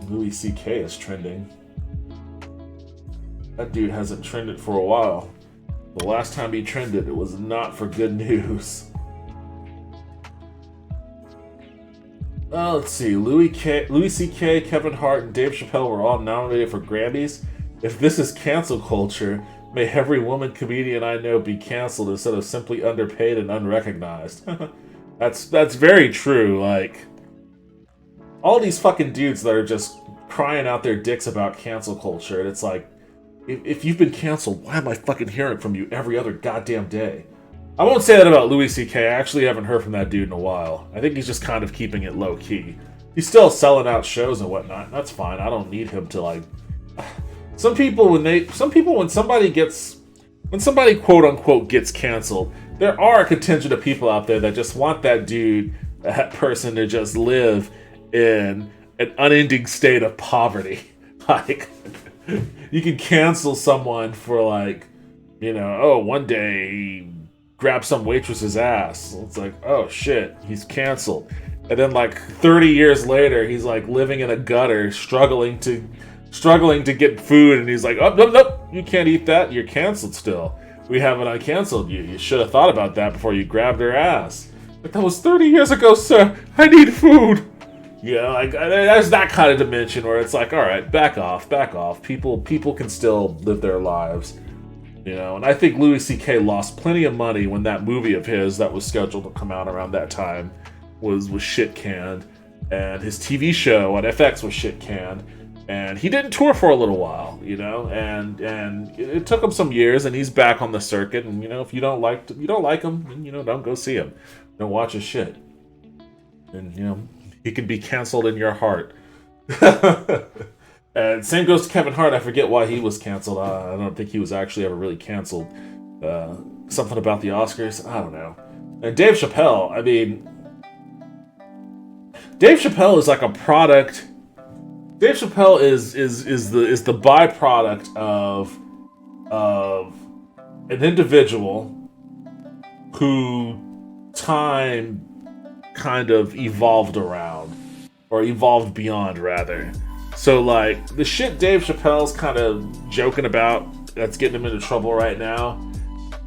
Louis C.K. is trending. That dude hasn't trended for a while. The last time he trended, it was not for good news. Let's see. Louis C.K., Kevin Hart, and Dave Chappelle were all nominated for Grammys. If this is cancel culture, may every woman comedian I know be canceled instead of simply underpaid and unrecognized. That's very true. Like, all these fucking dudes that are just crying out their dicks about cancel culture, and it's like, if you've been canceled, why am I fucking hearing from you every other goddamn day? I won't say that about Louis C.K. I actually haven't heard from that dude in a while. I think he's just kind of keeping it low key. He's still selling out shows and whatnot. That's fine. I don't need him to like. Some people when somebody quote unquote gets canceled, there are a contingent of people out there that just want that person to just live in an unending state of poverty. Like, you can cancel someone for like, one day he grabbed some waitress's ass. It's like, oh shit, he's canceled. And then like 30 years later, he's like living in a gutter, struggling to get food, and he's like, oh, nope, you can't eat that, you're canceled still. We haven't uncanceled you. You should have thought about that before you grabbed her ass. But that was 30 years ago, sir. I need food. Like, there's that kind of dimension where it's like, all right, back off. People can still live their lives. And I think Louis C.K. lost plenty of money when that movie of his that was scheduled to come out around that time was shit canned, and his TV show on FX was shit canned, and he didn't tour for a little while, and it took him some years, and he's back on the circuit, and if you don't like him, then don't go see him, don't watch his shit, and he can be canceled in your heart. And same goes to Kevin Hart. I forget why he was canceled. I don't think he was actually ever really canceled. Something about the Oscars. I don't know. And Dave Chappelle. I mean, Dave Chappelle is like a product. Dave Chappelle is the byproduct of an individual who time kind of evolved around, or evolved beyond rather. So, like, the shit Dave Chappelle's kind of joking about that's getting him into trouble right now,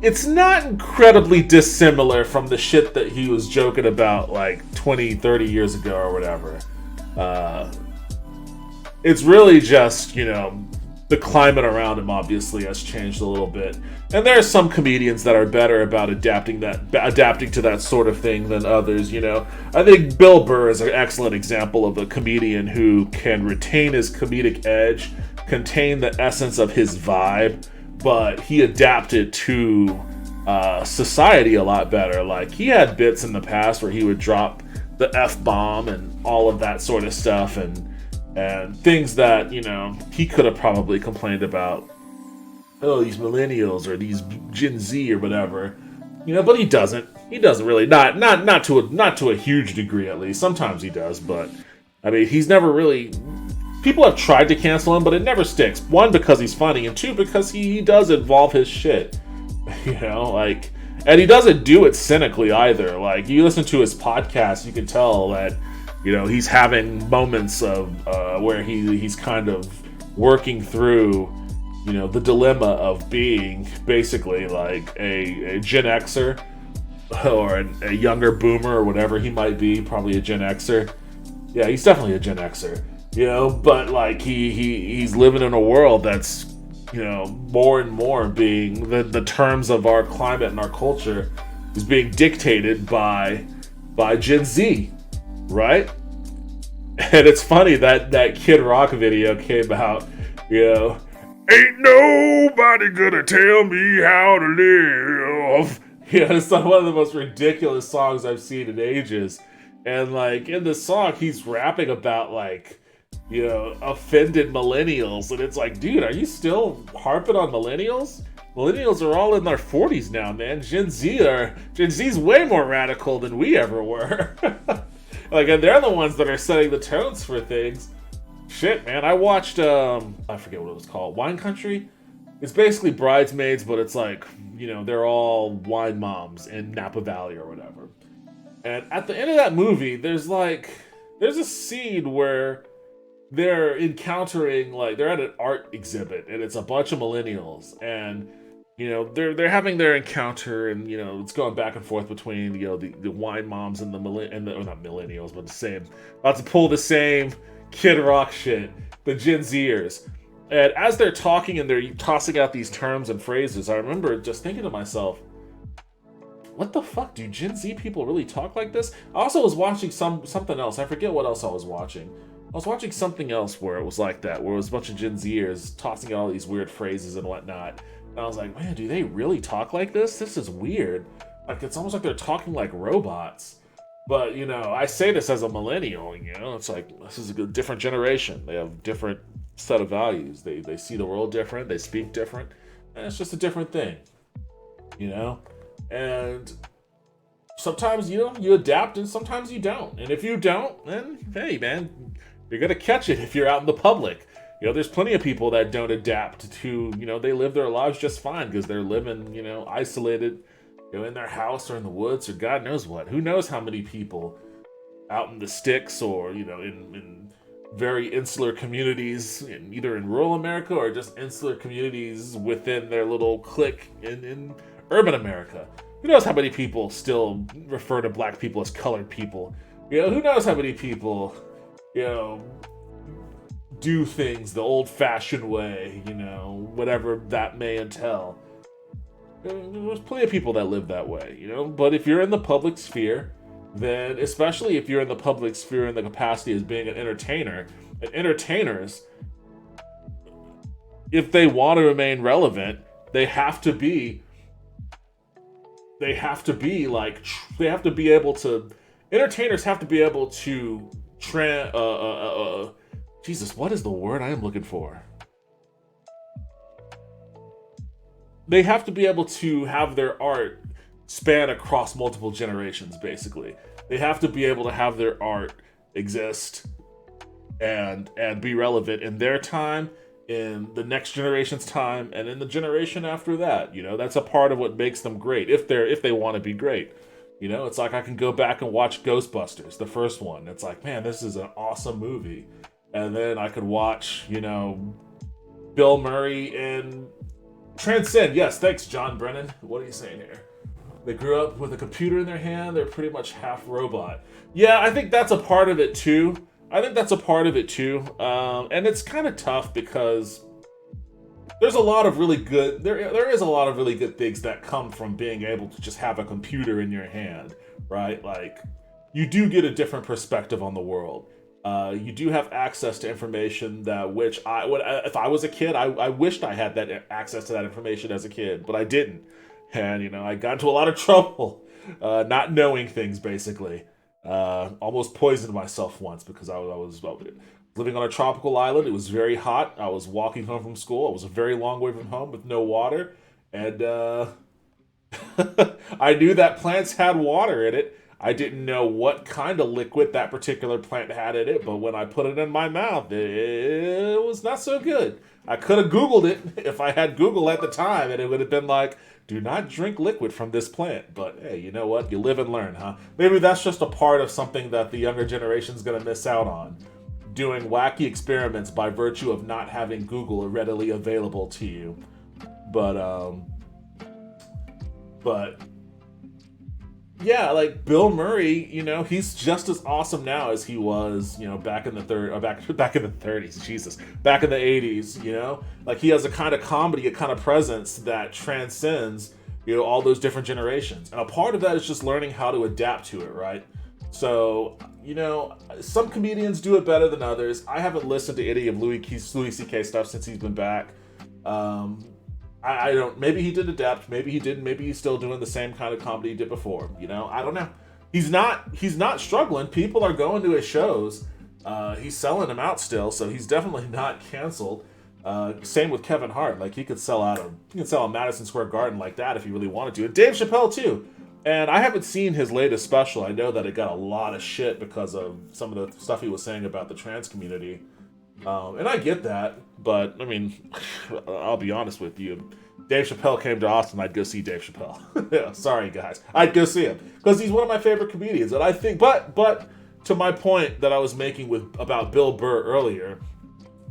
it's not incredibly dissimilar from the shit that he was joking about, like, 20, 30 years ago or whatever. It's really just, the climate around him obviously has changed a little bit. And there are some comedians that are better about adapting to that sort of thing than others, I think Bill Burr is an excellent example of a comedian who can retain his comedic edge, contain the essence of his vibe, but he adapted to society a lot better. Like, he had bits in the past where he would drop the F-bomb and all of that sort of stuff, and things that, he could have probably complained about. Oh, these millennials or these Gen Z or whatever, but he doesn't. He doesn't really, not to a huge degree at least. Sometimes he does, but I mean, he's never really. People have tried to cancel him, but it never sticks. One, because he's funny, and two, because he does involve his shit. And he doesn't do it cynically either. Like, you listen to his podcast, you can tell that, he's having moments of where he's kind of working through, the dilemma of being basically like a Gen Xer or a younger boomer or whatever he might be, probably a Gen Xer. Yeah, he's definitely a Gen Xer, but like he's living in a world that's, more and more being the terms of our climate and our culture is being dictated by Gen Z, right? And it's funny that Kid Rock video came out, ain't nobody gonna tell me how to live. It's like one of the most ridiculous songs I've seen in ages. And like in the song, he's rapping about like, offended millennials, and it's like, dude, are you still harping on millennials? Millennials are all in their 40s now, man. Gen Z's way more radical than we ever were. Like, and they're the ones that are setting the tones for things. Shit, man, I watched, I forget what it was called, Wine Country? It's basically Bridesmaids, but it's like, they're all wine moms in Napa Valley or whatever. And at the end of that movie, there's a scene where they're encountering, like, they're at an art exhibit and it's a bunch of millennials, and they're having their encounter, and it's going back and forth between the wine moms and or not millennials, but the same, about to pull the same Kid Rock shit, the Gen Zers. And as they're talking and they're tossing out these terms and phrases, I remember just thinking to myself, what the fuck, do Gen Z people really talk like this? I also was watching something else. I forget what else I was watching. I was watching something else where it was like that, where it was a bunch of Gen Zers tossing out all these weird phrases and whatnot. And I was like, man, do they really talk like this? This is weird. Like, it's almost like they're talking like robots. But, I say this as a millennial, it's like, this is a different generation. They have different set of values. They see the world different. They speak different. And it's just a different thing, And sometimes, you adapt and sometimes you don't. And if you don't, then, hey, man, you're going to catch it if you're out in the public. There's plenty of people that don't adapt to, they live their lives just fine because they're living, isolated, in their house or in the woods or God knows what. Who knows how many people out in the sticks or, in very insular communities, either in rural America or just insular communities within their little clique in urban America. Who knows how many people still refer to black people as colored people? Who knows how many people, do things the old-fashioned way, whatever that may entail. There's plenty of people that live that way, But if you're in the public sphere, then, especially if you're in the public sphere in the capacity as being an entertainer, and entertainers, if they want to remain relevant, they have to be able to, entertainers have to be able to Jesus, what is the word I am looking for? They have to be able to have their art span across multiple generations, basically. They have to be able to have their art exist and be relevant in their time, in the next generation's time, and in the generation after that. That's a part of what makes them great, if they want to be great. It's like I can go back and watch Ghostbusters, the first one. It's like, man, this is an awesome movie. And then I could watch, Bill Murray in Transcend. Yes, thanks, John Brennan. What are you saying here? They grew up with a computer in their hand. They're pretty much half robot. Yeah, I think that's a part of it too. And it's kind of tough because there's a lot of really good, there is a lot of really good things that come from being able to just have a computer in your hand, right? Like, you do get a different perspective on the world. You do have access to information if I was a kid, I wished I had that access to that information as a kid, but I didn't. And, I got into a lot of trouble, not knowing things, basically. Almost poisoned myself once because I was living on a tropical island. It was very hot. I was walking home from school. I was a very long way from home with no water. And I knew that plants had water in it. I didn't know what kind of liquid that particular plant had in it, but when I put it in my mouth, it was not so good. I could have Googled it if I had Google at the time, and it would have been like, do not drink liquid from this plant. But hey, you know what? You live and learn, huh? Maybe that's just a part of something that the younger generation's going to miss out on. Doing wacky experiments by virtue of not having Google readily available to you. But yeah, like Bill Murray, he's just as awesome now as he was, back in the 30s, Jesus, back in the 80s, like he has a kind of comedy, a kind of presence that transcends, all those different generations. And a part of that is just learning how to adapt to it, right? So, some comedians do it better than others. I haven't listened to any of Louis C.K. stuff since he's been back. I don't. Maybe he did adapt. Maybe he didn't. Maybe he's still doing the same kind of comedy he did before. I don't know. He's not struggling. People are going to his shows. He's selling them out still, so he's definitely not canceled. Same with Kevin Hart. Like, he could sell a Madison Square Garden like that if he really wanted to. And Dave Chappelle too. And I haven't seen his latest special. I know that it got a lot of shit because of some of the stuff he was saying about the trans community. And I get that, but I mean, I'll be honest with you. Dave Chappelle came to Austin, I'd go see Dave Chappelle. Yeah, sorry guys, I'd go see him because he's one of my favorite comedians. And I think, but to my point that I was making about Bill Burr earlier,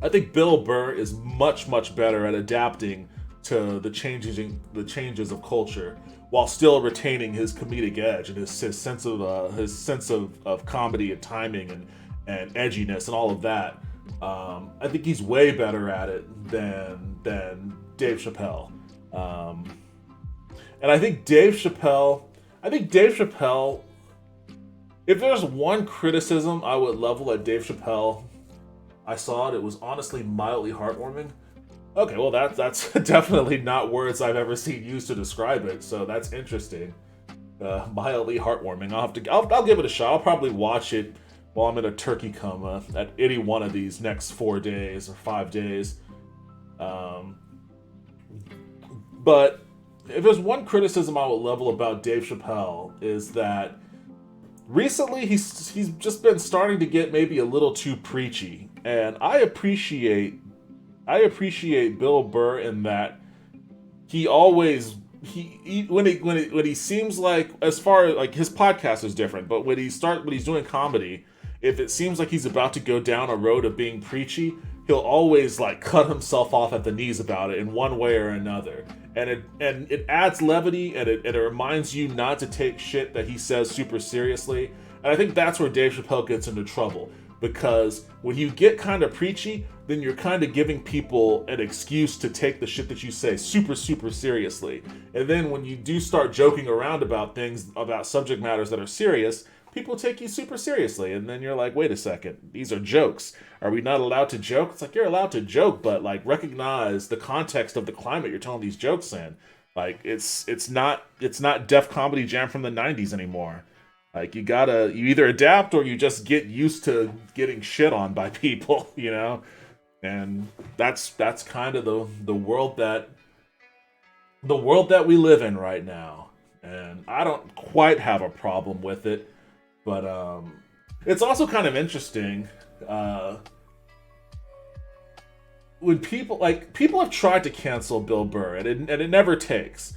I think Bill Burr is much, much better at adapting to the changes of culture while still retaining his comedic edge and his sense of comedy and timing and edginess and all of that. I think he's way better at it than Dave Chappelle. And I think Dave Chappelle, if there's one criticism I would level at Dave Chappelle, I saw it, it was honestly mildly heartwarming. Okay, well that's definitely not words I've ever seen used to describe it, so that's interesting. Mildly heartwarming. I'll give it a shot. I'll probably watch it while I'm in a turkey coma at any one of these next 4 days or 5 days. But if there's one criticism I would level about Dave Chappelle is that recently he's just been starting to get maybe a little too preachy, and I appreciate Bill Burr in that he always when he seems like, as far as like his podcast is different, but when he's doing comedy, if it seems like he's about to go down a road of being preachy, he'll always like cut himself off at the knees about it in one way or another. And it adds levity, and it reminds you not to take shit that he says super seriously. And I think that's where Dave Chappelle gets into trouble, because when you get kind of preachy, then you're kind of giving people an excuse to take the shit that you say super, super seriously. And then when you do start joking around about things, about subject matters that are serious, people take you super seriously. And then you're like, wait a second, these are jokes. Are we not allowed to joke? It's like, you're allowed to joke, but like recognize the context of the climate you're telling these jokes in. Like it's not Def Comedy Jam from the 90s anymore. Like you either adapt or you just get used to getting shit on by people, you know? And that's kind of the world that we live in right now. And I don't quite have a problem with it, but it's also kind of interesting when people have tried to cancel Bill Burr, and it never takes.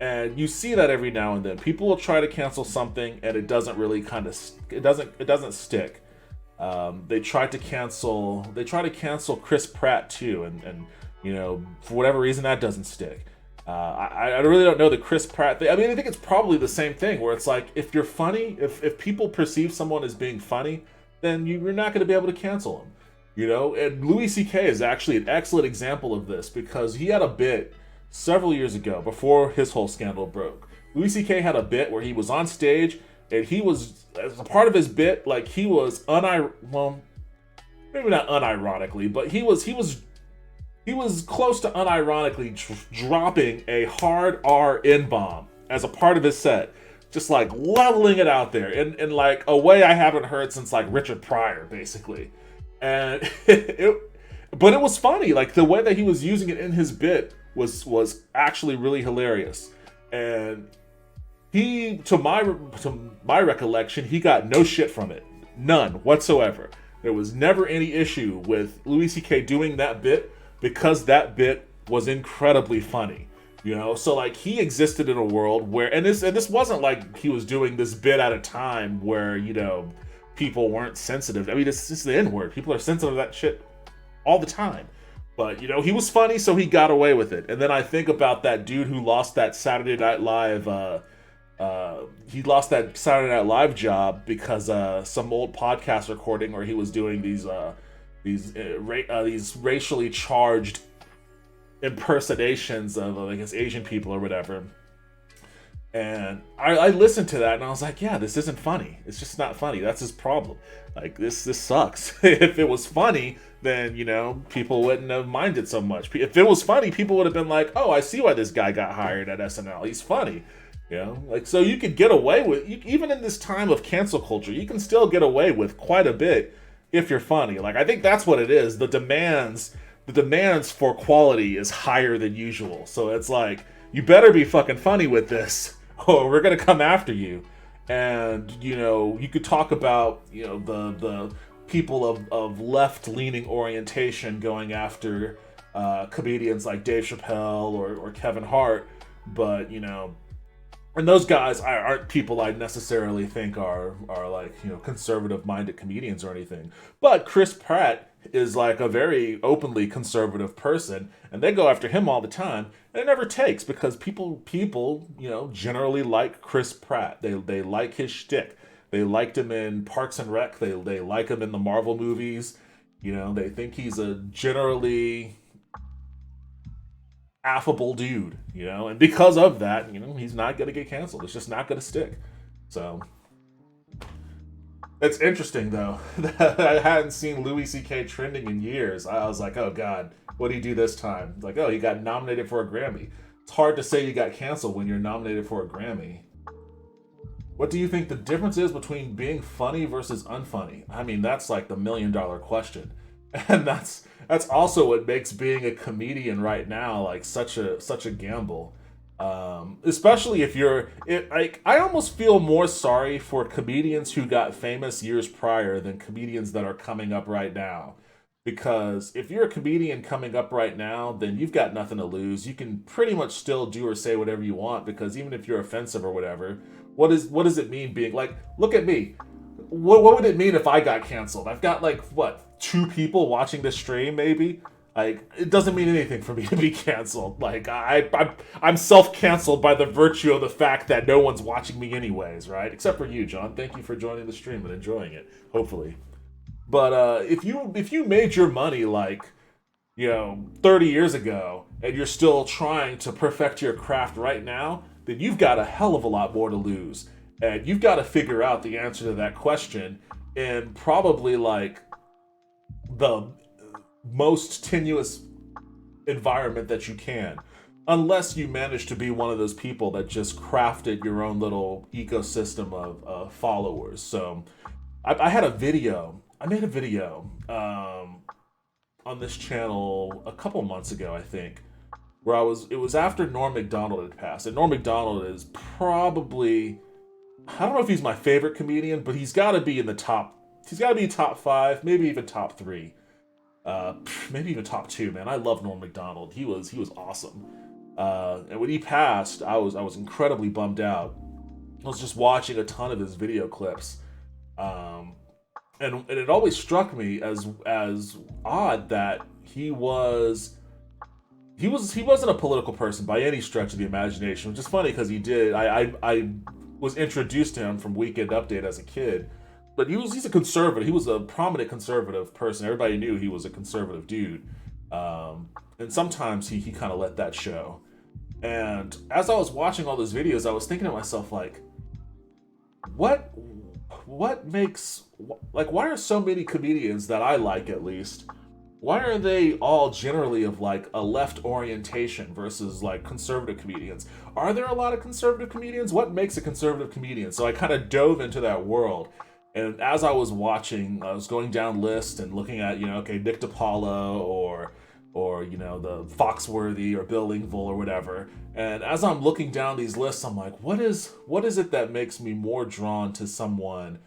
And you see that every now and then. People will try to cancel something, and it doesn't really it doesn't stick. They tried to cancel Chris Pratt too, and you know, for whatever reason that doesn't stick. I really don't know the Chris Pratt thing. I mean, I think it's probably the same thing, where it's like, if you're funny, if people perceive someone as being funny, then you're not going to be able to cancel them. You know, and Louis C.K. is actually an excellent example of this, because he had a bit several years ago, before his whole scandal broke. Louis C.K. had a bit where he was on stage, and he was, as a part of his bit, like he was well, maybe not unironically, but he was close to unironically dropping a hard R N-bomb as a part of his set, just like leveling it out there in like a way I haven't heard since like Richard Pryor, basically. And but it was funny, like the way that he was using it in his bit was actually really hilarious. And he, to my recollection, he got no shit from it, none whatsoever. There was never any issue with Louis C.K. doing that bit, because that bit was incredibly funny, you know. So like, he existed in a world where, and this wasn't like he was doing this bit at a time where, you know, people weren't sensitive. I mean, it's just the N-word. People are sensitive to that shit all the time. But, you know, he was funny, so he got away with it. And then I think about that dude who lost that Saturday Night Live, he lost that Saturday Night Live job because some old podcast recording where he was doing these racially charged impersonations of, I guess, Asian people or whatever. And I listened to that and I was like, yeah, this isn't funny. It's just not funny. That's his problem. Like, this sucks. If it was funny, then, you know, people wouldn't have minded so much. If it was funny, people would have been like, oh, I see why this guy got hired at SNL. He's funny. You know, like, so you could get away with, even in this time of cancel culture, you can still get away with quite a bit if you're funny. Like, I think that's what it is. The demands for quality is higher than usual. So it's like, you better be fucking funny with this, or we're gonna come after you. And, you know, you could talk about, you know, the people of left-leaning orientation going after comedians like Dave Chappelle or Kevin Hart, but, you know, And those guys aren't people I necessarily think are like, conservative minded comedians or anything. But Chris Pratt is like a very openly conservative person, and they go after him all the time, and it never takes because people generally like Chris Pratt. They like his shtick. They liked him in Parks and Rec. They like him in the Marvel movies. They think he's a generally affable dude, and because of that, he's not gonna get canceled. It's just not gonna stick. So it's interesting though that I hadn't seen Louis C.K. trending in years. I was like, oh god, what did he do this time? Like, oh, he got nominated for a Grammy. It's hard to say you got canceled when you're nominated for a Grammy. What do you think the difference is between being funny versus unfunny? I mean, that's like the $1,000,000 question. And that's also what makes being a comedian right now like such a gamble. Especially if I almost feel more sorry for comedians who got famous years prior than comedians that are coming up right now. Because if you're a comedian coming up right now, then you've got nothing to lose. You can pretty much still do or say whatever you want, because even if you're offensive or whatever, what does it mean being like, look at me. What would it mean if I got canceled? I've got like what, 2 people watching this stream maybe? Like, it doesn't mean anything for me to be canceled. Like, I'm self-canceled by the virtue of the fact that no one's watching me anyways, right? Except for you, John. Thank you for joining the stream and enjoying it, hopefully. But if you made your money like, 30 years ago, and you're still trying to perfect your craft right now, then you've got a hell of a lot more to lose. And you've got to figure out the answer to that question in probably like the most tenuous environment that you can. Unless you manage to be one of those people that just crafted your own little ecosystem of followers. So I made a video on this channel a couple months ago, I think, where it was after Norm Macdonald had passed. And Norm Macdonald is probably, I don't know if he's my favorite comedian, but he's got to be in the top. He's got to be top 5, maybe even top 3, maybe even top 2. Man, I love Norm Macdonald. He was awesome. And when he passed, I was incredibly bummed out. I was just watching a ton of his video clips, and it always struck me as odd that he wasn't a political person by any stretch of the imagination, which is funny because I was introduced to him from Weekend Update as a kid, but he's a conservative. He was a prominent conservative person. Everybody knew he was a conservative dude, and sometimes he kind of let that show. And as I was watching all those videos, I was thinking to myself, like, what makes, like, why are so many comedians that I like, at least, why are they all generally of like a left orientation versus like conservative comedians? Are there a lot of conservative comedians? What makes a conservative comedian? So I kind of dove into that world. And as I was watching, I was going down lists and looking at, okay, Nick DiPaolo or the Foxworthy or Bill Engvall or whatever. And as I'm looking down these lists, I'm like, what is it that makes me more drawn to someone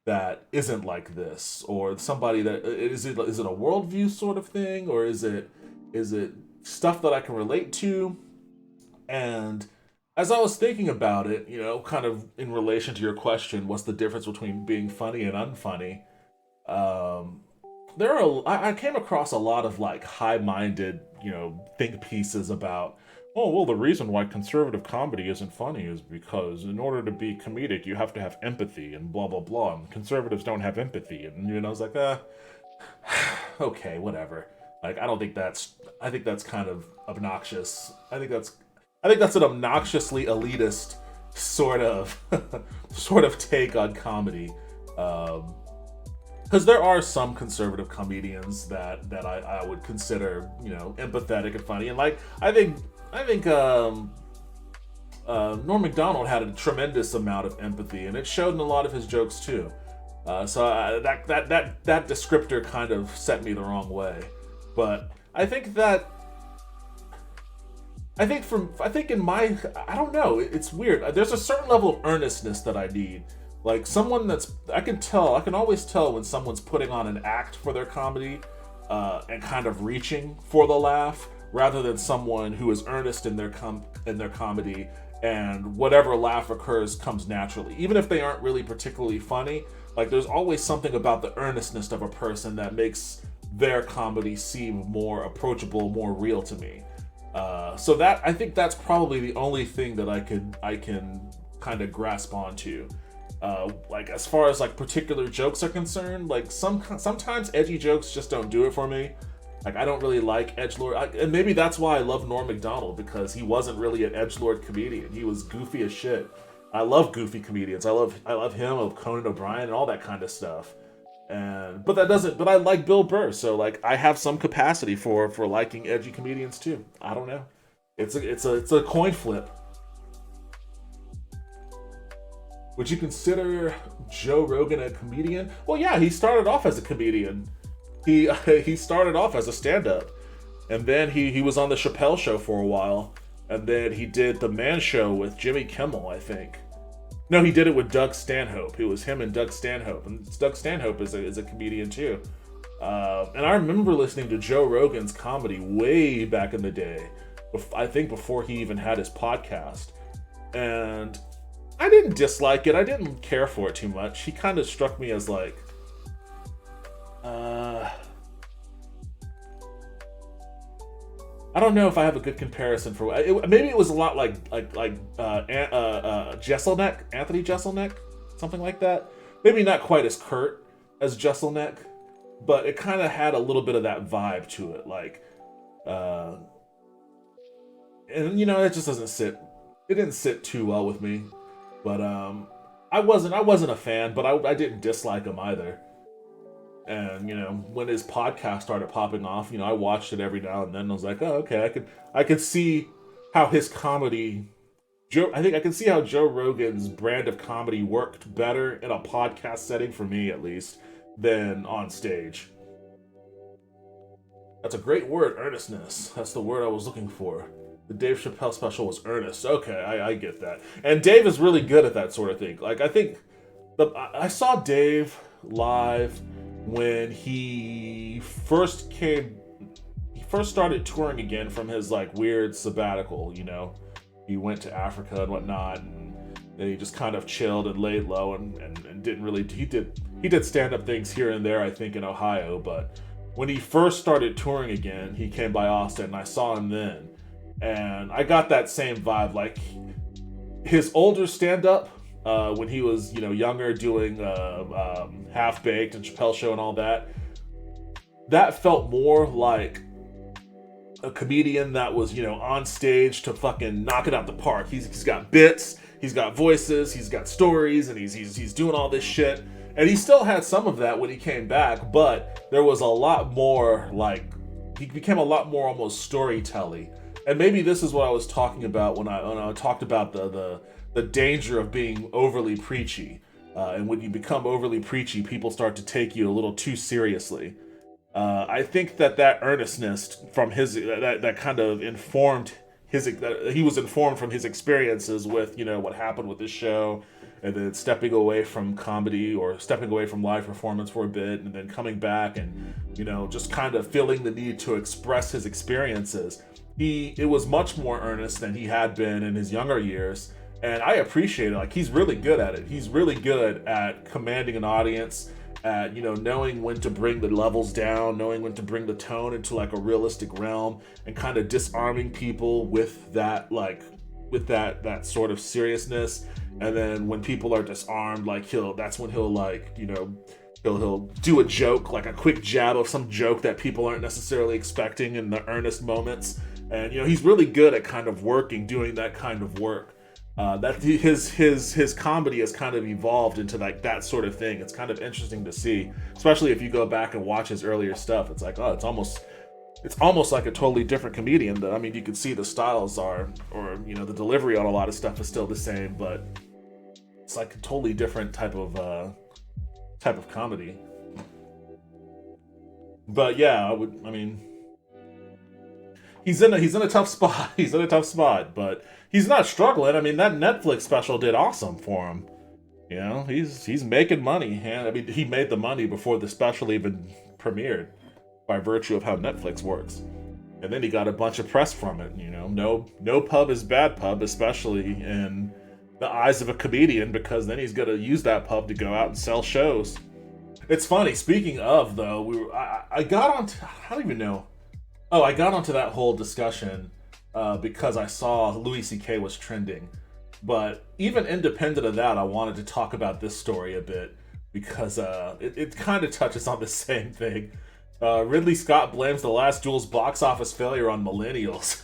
that isn't like this, or somebody that is it a worldview sort of thing, or is it stuff that I can relate to? And as I was thinking about it, kind of in relation to your question, what's the difference between being funny and unfunny? I came across a lot of like high-minded, think pieces about, oh, well, the reason why conservative comedy isn't funny is because in order to be comedic, you have to have empathy and blah, blah, blah. And conservatives don't have empathy. And, I was like, okay, whatever. Like, I think that's kind of obnoxious. I think that's an obnoxiously elitist sort of take on comedy. Because there are some conservative comedians that I would consider, empathetic and funny. And like, I think Norm Macdonald had a tremendous amount of empathy, and it showed in a lot of his jokes too. So that descriptor kind of set me the wrong way. But I think in my, I don't know, it's weird. There's a certain level of earnestness that I need. Like someone I can always tell when someone's putting on an act for their comedy, and kind of reaching for the laugh, rather than someone who is earnest in their comedy and whatever laugh occurs comes naturally, even if they aren't really particularly funny. Like, there's always something about the earnestness of a person that makes their comedy seem more approachable, more real to me. So that, I think that's probably the only thing that I can kind of grasp onto. Like, as far as like particular jokes are concerned, like sometimes edgy jokes just don't do it for me. Like, I don't really like edgelord, and maybe that's why I love Norm Macdonald, because he wasn't really an edgelord comedian. He was goofy as shit. I love goofy comedians. I love him, of Conan O'Brien and all that kind of stuff. But I like Bill Burr, so like I have some capacity for liking edgy comedians too. I don't know. It's a coin flip. Would you consider Joe Rogan a comedian? Well, yeah, he started off as a comedian. He started off as a stand-up, and then he was on the Chappelle Show for a while, and then he did the Man Show with Jimmy Kimmel, I think. No, he did it with Doug Stanhope. It was him and Doug Stanhope, and Doug Stanhope is a comedian too. And I remember listening to Joe Rogan's comedy way back in the day. I think before he even had his podcast, and I didn't dislike it. I didn't care for it too much. He kind of struck me as like, I don't know if I have a good comparison for it. Maybe it was a lot like Jeselnik, Anthony Jeselnik, something like that. Maybe not quite as curt as Jeselnik, but it kind of had a little bit of that vibe to it. Like, and you know, it just doesn't sit. It didn't sit too well with me. But I wasn't a fan, but I didn't dislike him either. And you know, when his podcast started popping off, you know, I watched it every now and then. I was like, oh, okay, I could see how his comedy. I think I can see how Joe Rogan's brand of comedy worked better in a podcast setting, for me at least, than on stage. That's a great word, earnestness. That's the word I was looking for. The Dave Chappelle special was earnest. Okay, I get that. And Dave is really good at that sort of thing. Like, I think I saw Dave live when he first started touring again from his like weird sabbatical, you know. He went to Africa and whatnot, and then he just kind of chilled and laid low and didn't really, he did stand-up things here and there, I think, in Ohio. But when he first started touring again, he came by Austin, and I saw him then, and I got that same vibe. Like, his older stand-up, when he was, you know, younger, doing Half Baked and Chappelle Show and all that, that felt more like a comedian that was, you know, on stage to fucking knock it out the park. He's got bits, he's got voices, he's got stories, and he's doing all this shit. And he still had some of that when he came back, but there was a lot more, like, he became a lot more almost storytelling. And maybe this is what I was talking about when I talked about the danger of being overly preachy. And when you become overly preachy, people start to take you a little too seriously. I think that earnestness from his that kind of informed he was informed from his experiences with, you know, what happened with this show, and then stepping away from comedy or stepping away from live performance for a bit, and then coming back and, you know, just kind of feeling the need to express his experiences. It was much more earnest than he had been in his younger years, and I appreciate it. Like, he's really good at it. He's really good at commanding an audience, at, you know, knowing when to bring the levels down, knowing when to bring the tone into like a realistic realm, and kind of disarming people with that that sort of seriousness. And then when people are disarmed, like that's when he'll like, you know, he'll do a joke, like a quick jab of some joke that people aren't necessarily expecting in the earnest moments. And, you know, he's really good at kind of doing that kind of work. That his comedy has kind of evolved into like that sort of thing. It's kind of interesting to see, especially if you go back and watch his earlier stuff. It's like, oh, it's almost like a totally different comedian. I mean, you can see the styles or you know, the delivery on a lot of stuff is still the same, but it's like a totally different type of comedy. But yeah, he's in a tough spot. He's in a tough spot, but he's not struggling. I mean, that Netflix special did awesome for him. You know, he's making money. And I mean, he made the money before the special even premiered, by virtue of how Netflix works. And then he got a bunch of press from it. No pub is bad pub, especially in the eyes of a comedian, because then he's gonna use that pub to go out and sell shows. It's funny. Speaking of, though, I got onto, I don't even know. Oh, I got onto that whole discussion because I saw Louis C.K. was trending. But even independent of that, I wanted to talk about this story a bit because it kind of touches on the same thing. Ridley Scott blames The Last Duel's box office failure on millennials.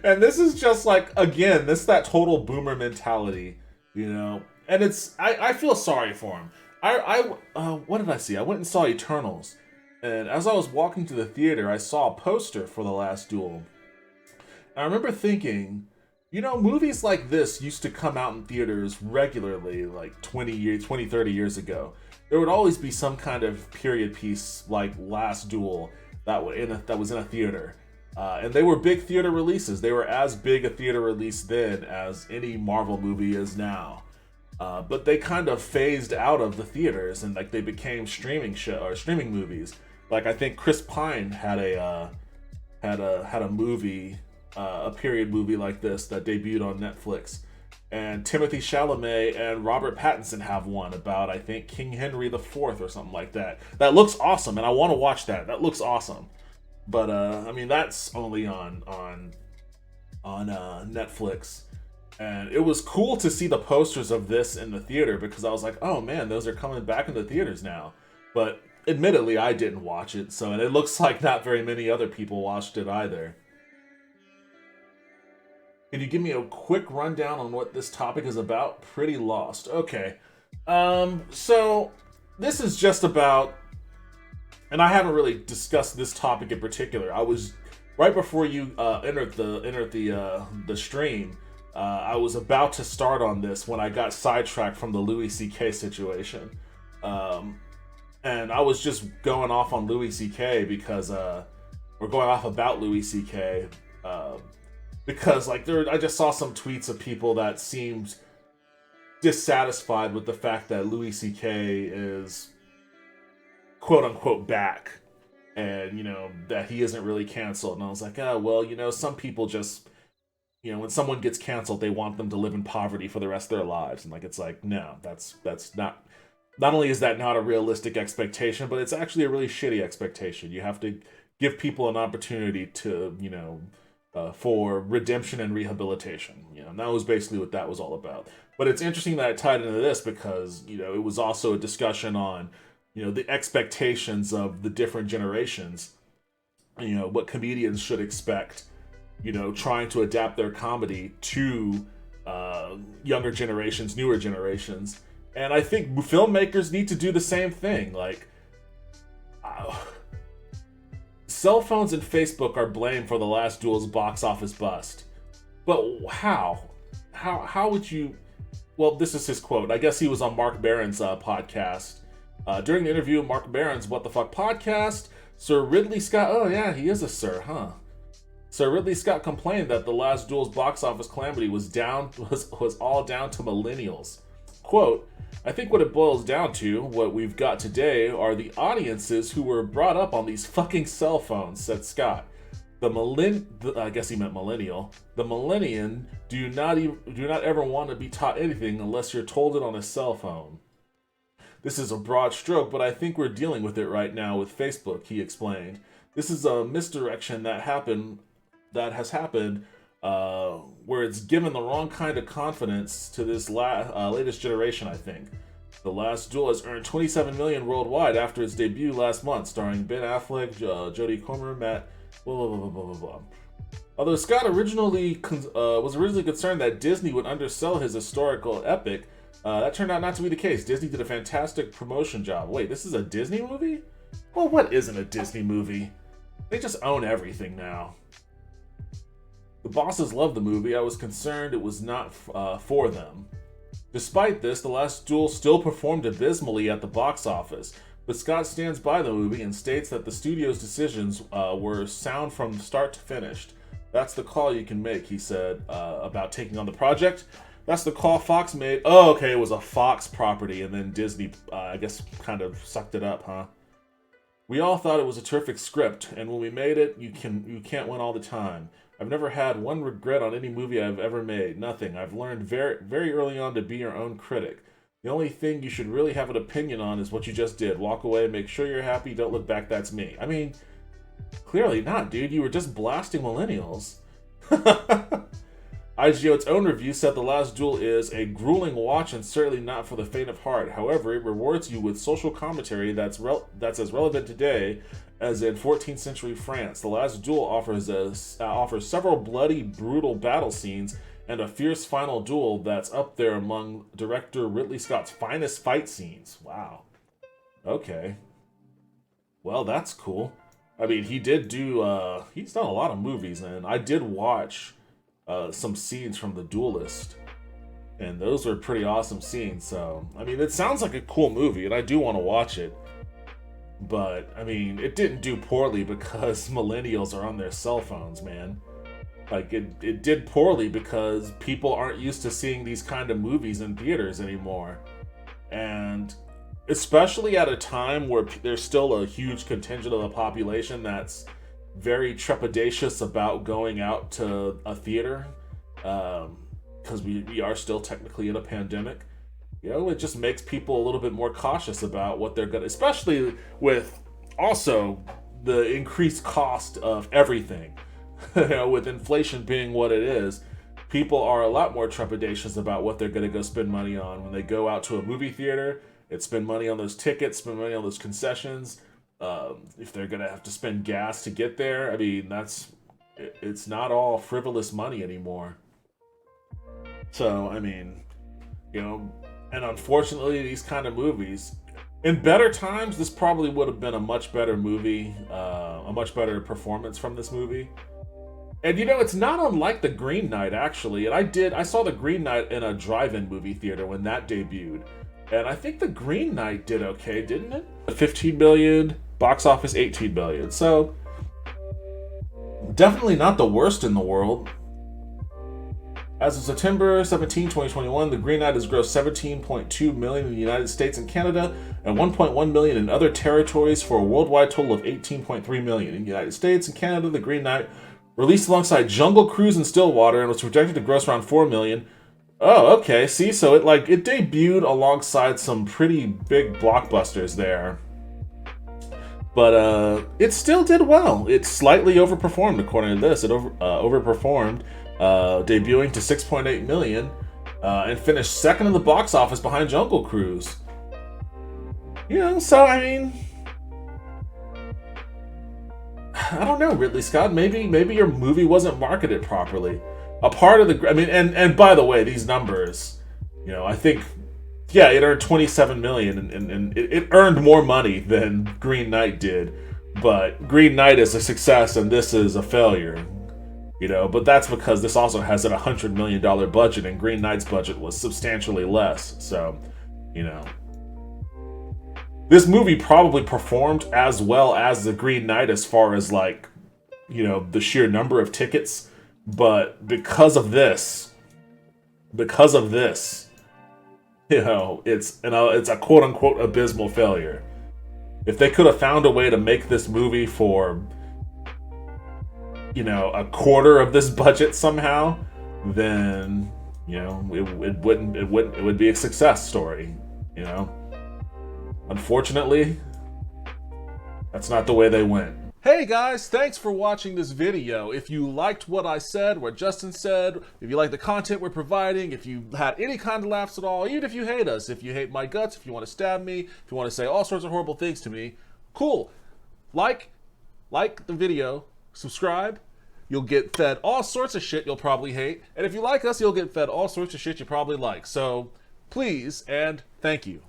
And this is just like, again, that total boomer mentality, And I feel sorry for him. What did I see? I went and saw Eternals. And as I was walking to the theater, I saw a poster for The Last Duel. And I remember thinking, movies like this used to come out in theaters regularly, like 20, 30 years ago. There would always be some kind of period piece like Last Duel that was in a theater. And they were big theater releases. They were as big a theater release then as any Marvel movie is now. But they kind of phased out of the theaters and they became streaming movies. Like I think Chris Pine had a movie, a period movie like this that debuted on Netflix. And Timothée Chalamet and Robert Pattinson have one about, I think, King Henry IV or something like that. That looks awesome, and I want to watch that. That looks awesome. But that's only on Netflix. And it was cool to see the posters of this in the theater because I was like, oh man, those are coming back in the theaters now. But admittedly, I didn't watch it, and it looks like not very many other people watched it either. Can you give me a quick rundown on what this topic is about? Pretty lost. Okay. So this is just about, and I haven't really discussed this topic in particular. I was right before you entered the stream. I was about to start on this when I got sidetracked from the Louis C.K. situation, and I was just going off on Louis C.K. because we're going off about Louis C.K. Because I just saw some tweets of people that seemed dissatisfied with the fact that Louis C.K. is quote unquote back, and that he isn't really canceled. And I was like, some people just, when someone gets canceled, they want them to live in poverty for the rest of their lives, and it's like, no, that's not. Not only is that not a realistic expectation, but it's actually a really shitty expectation. You have to give people an opportunity to, for redemption and rehabilitation. And that was basically what that was all about. But it's interesting that it tied into this because, it was also a discussion on, the expectations of the different generations, what comedians should expect, trying to adapt their comedy to younger generations, newer generations. And I think filmmakers need to do the same thing. Cell phones and Facebook are blamed for The Last Duel's box office bust. But how? How would you... Well, this is his quote. I guess he was on Mark Maron's podcast. During the interview, Mark Maron's What the Fuck podcast, Sir Ridley Scott... Oh yeah, he is a sir, huh? Sir Ridley Scott complained that The Last Duel's box office calamity was all down to millennials. Quote, I think what it boils down to, what we've got today, are the audiences who were brought up on these fucking cell phones, said Scott. I guess he meant millennial. The millennial do not ever want to be taught anything unless you're told it on a cell phone. This is a broad stroke, but I think we're dealing with it right now with Facebook, he explained. This is a misdirection that has happened where it's given the wrong kind of confidence to this latest generation, I think. The Last Duel has earned $27 million worldwide after its debut last month, starring Ben Affleck, Jodie Comer, Matt, blah, blah, blah, blah, blah, blah. Although Scott was originally concerned that Disney would undersell his historical epic, that turned out not to be the case. Disney did a fantastic promotion job. Wait, this is a Disney movie? Well, what isn't a Disney movie? They just own everything now. The bosses loved the movie. I was concerned it was not for them. Despite this, The Last Duel still performed abysmally at the box office, but Scott stands by the movie and states that the studio's decisions were sound from start to finish. That's the call you can make, he said, about taking on the project. That's the call Fox made. Oh, okay, it was a Fox property, and then Disney, I guess, kind of sucked it up, huh? We all thought it was a terrific script, and when we made it, you can't win all the time. I've never had one regret on any movie I've ever made. Nothing. I've learned very early on to be your own critic. The only thing you should really have an opinion on is what you just did. Walk away, make sure you're happy, don't look back, that's me. I mean, clearly not, dude. You were just blasting millennials. IGO's own review said The Last Duel is a grueling watch and certainly not for the faint of heart. However, it rewards you with social commentary that's as relevant today as in 14th century France. The Last Duel offers several bloody, brutal battle scenes and a fierce final duel that's up there among director Ridley Scott's finest fight scenes. Wow. Okay. Well, that's cool. I mean, he did do, he's done a lot of movies, and I did watch some scenes from The Duelist, and those were pretty awesome scenes. So, I mean, it sounds like a cool movie, and I do want to watch it. But, I mean, it didn't do poorly because millennials are on their cell phones, man. Like, it did poorly because people aren't used to seeing these kind of movies in theaters anymore. And especially at a time where there's still a huge contingent of the population that's very trepidatious about going out to a theater, because we are still technically in a pandemic. You know, it just makes people a little bit more cautious about what they're gonna, especially with also the increased cost of everything. You know, with inflation being what it is, people are a lot more trepidatious about what they're gonna go spend money on when they go out to a movie theater. And spend money on those tickets, spend money on those concessions. If they're gonna have to spend gas to get there, I mean, it's not all frivolous money anymore. So, I mean, you know, and unfortunately, these kind of movies, in better times, this probably would have been a much better movie, a much better performance from this movie. And you know, it's not unlike The Green Knight, actually. And I saw The Green Knight in a drive-in movie theater when that debuted. And I think The Green Knight did okay, didn't it? 15 million, box office 18 million. So, definitely not the worst in the world. As of September 17, 2021, The Green Knight has grossed $17.2 million in the United States and Canada and $1.1 million in other territories for a worldwide total of $18.3 million. In the United States and Canada, The Green Knight released alongside Jungle Cruise and Stillwater and was projected to gross around $4 million. Oh, okay. See, so it debuted alongside some pretty big blockbusters there. But it still did well. It slightly overperformed, according to this. It overperformed, debuting to $6.8 million, and finished second in the box office behind Jungle Cruise. You know, so I mean, I don't know, Ridley Scott. Maybe your movie wasn't marketed properly. A part of the, I mean, and by the way, these numbers, you know, I think, yeah, it earned $27 million, and it earned more money than Green Knight did, but Green Knight is a success and this is a failure, you know, but that's because this also has a $100 million budget and Green Knight's budget was substantially less, so, you know. This movie probably performed as well as The Green Knight as far as, like, you know, the sheer number of tickets. But because of this, you know, it's a quote-unquote abysmal failure. If they could have found a way to make this movie for, you know, a quarter of this budget somehow, then, you know, it would be a success story, you know. Unfortunately, that's not the way they went. Hey guys, thanks for watching this video. If you liked what I said, what Justin said, if you like the content we're providing, if you had any kind of laughs at all, even if you hate us, if you hate my guts, if you want to stab me, if you want to say all sorts of horrible things to me, cool. Like the video, subscribe, you'll get fed all sorts of shit you'll probably hate, and if you like us, you'll get fed all sorts of shit you probably like. So, please and thank you.